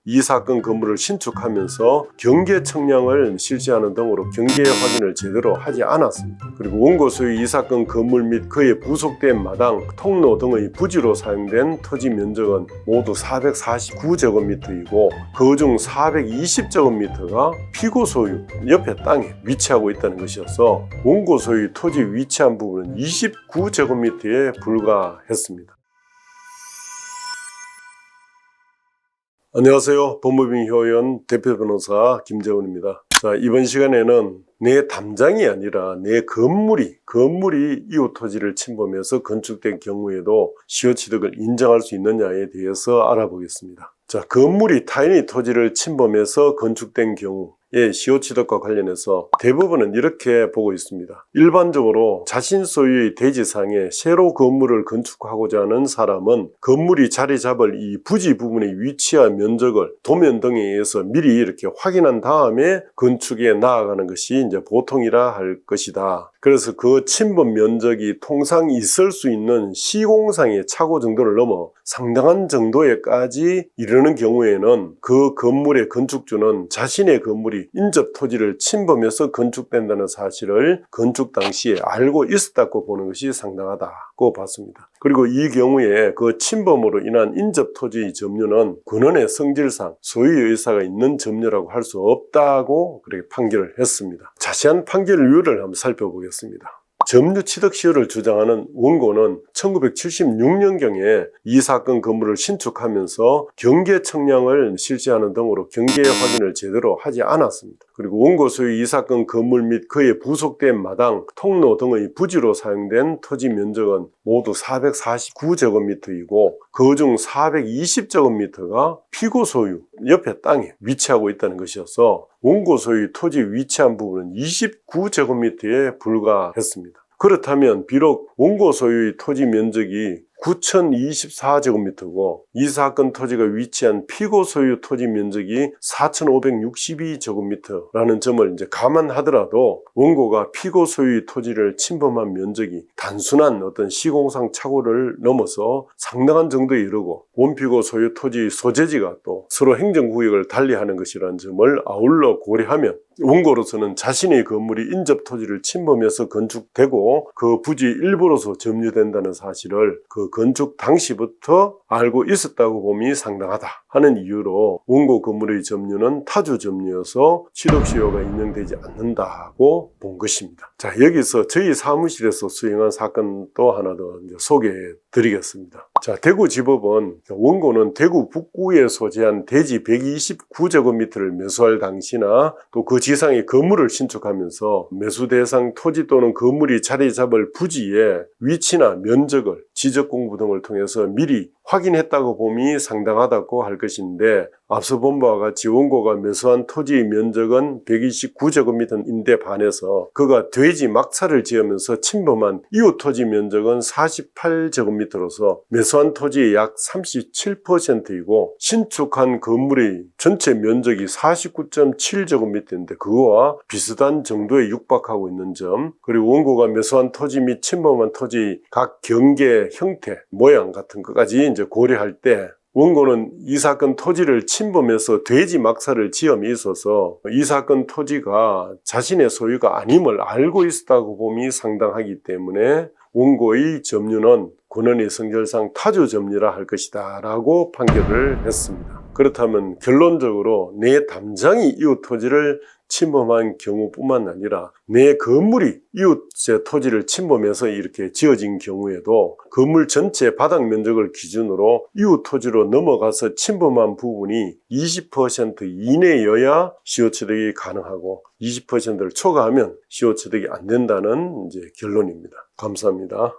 이 사건 건물을 신축하면서 경계 청량을 실시하는 등으로 경계 확인을 제대로 하지 않았습니다. 그리고 원고 소유 이 사건 건물 및 그에 부속된 마당, 통로 등의 부지로 사용된 토지 면적은 모두 449제곱미터이고 그중 420제곱미터가 피고 소유 옆에 땅에 위치하고 있다는 것이어서 원고 소유 토지 위치한 부분은 29제곱미터에 불과했습니다. 안녕하세요. 법무빙 효연 대표 변호사 김재훈입니다. 자, 이번 시간에는 내 담장이 아니라 내 건물이 이웃 토지를 침범해서 건축된 경우에도 시효취득을 인정할 수 있느냐에 대해서 알아보겠습니다. 자, 건물이 타인의 토지를 침범해서 건축된 경우의 시효취득과 관련해서 대부분은 이렇게 보고 있습니다. 일반적으로 자신 소유의 대지상에 새로 건물을 건축하고자 하는 사람은 건물이 자리 잡을 이 부지 부분의 위치와 면적을 도면 등에 의해서 미리 이렇게 확인한 다음에 건축에 나아가는 것이 이제 보통이라 할 것이다. 그래서 그 침범 면적이 통상 있을 수 있는 시공상의 착오 정도를 넘어 상당한 정도에까지 이르는 경우에는 그 건물의 건축주는 자신의 건물이 인접 토지를 침범해서 건축된다는 사실을 건축 당시에 알고 있었다고 보는 것이 상당하다고 봤습니다. 그리고 이 경우에 그 침범으로 인한 인접 토지의 점유는 권한의 성질상 소유의 의사가 있는 점유라고 할 수 없다고 그렇게 판결을 했습니다. 자세한 판결 이유를 한번 살펴보겠습니다. 점유 취득 시효를 주장하는 원고는 1976년경에 이 사건 건물을 신축하면서 경계 청량을 실시하는 등으로 경계 확인을 제대로 하지 않았습니다. 그리고 원고 소유 이 사건 건물 및 그에 부속된 마당, 통로 등의 부지로 사용된 토지 면적은 모두 449제곱미터이고 그중 420제곱미터가 피고 소유 옆에 땅에 위치하고 있다는 것이어서 원고 소유 토지 위치한 부분은 29제곱미터에 불과했습니다. 그렇다면 비록 원고 소유의 토지 면적이 9,024제곱미터고 이 사건 토지가 위치한 피고 소유 토지 면적이 4,562제곱미터라는 점을 이제 감안하더라도 원고가 피고 소유의 토지를 침범한 면적이 단순한 어떤 시공상 착오를 넘어서 상당한 정도에 이르고 원피고 소유 토지의 소재지가 또 서로 행정구역을 달리하는 것이라는 점을 아울러 고려하면 원고로서는 자신의 건물이 인접 토지를 침범해서 건축되고 그 부지 일부로서 점유된다는 사실을 그 건축 당시부터 알고 있었다고 봄이 상당하다 하는 이유로 원고 건물의 점유는 타주 점유여서 취득시효가 인정되지 않는다고 본 것입니다. 자, 여기서 저희 사무실에서 수행한 사건 또 하나 더 소개해 드리겠습니다. 자, 대구지법은 원고는 대구 북구에 소재한 대지 129제곱미터를 매수할 당시나 또 그 지상의 건물을 신축하면서 매수 대상 토지 또는 건물이 자리 잡을 부지의 위치나 면적을 지적 공부 등을 통해서 미리 확인했다고 봄이 상당하다고 할 것인데 앞서 본 바와 같이 원고가 매수한 토지의 면적은 129제곱미터인데 반해서 그가 돼지 막사를 지으면서 침범한 이웃 토지 면적은 48제곱미터로서 매수한 토지의 약 37%이고 신축한 건물의 전체 면적이 49.7제곱미터인데 그거와 비슷한 정도에 육박하고 있는 점, 그리고 원고가 매수한 토지 및 침범한 토지의 각 경계 형태, 모양 같은 것까지 이제 고려할 때 원고는 이 사건 토지를 침범해서 돼지 막사를 지음에 있어서 이 사건 토지가 자신의 소유가 아님을 알고 있었다고 봄이 상당하기 때문에 원고의 점유는 권한의 성질상 타주 점유라 할 것이다 라고 판결을 했습니다. 그렇다면 결론적으로 내 담장이 이웃 토지를 침범한 경우뿐만 아니라 내 건물이 이웃의 토지를 침범해서 이렇게 지어진 경우에도 건물 전체 바닥 면적을 기준으로 이웃 토지로 넘어가서 침범한 부분이 20% 이내여야 시효취득이 가능하고 20%를 초과하면 시효취득이 안 된다는 이제 결론입니다. 감사합니다.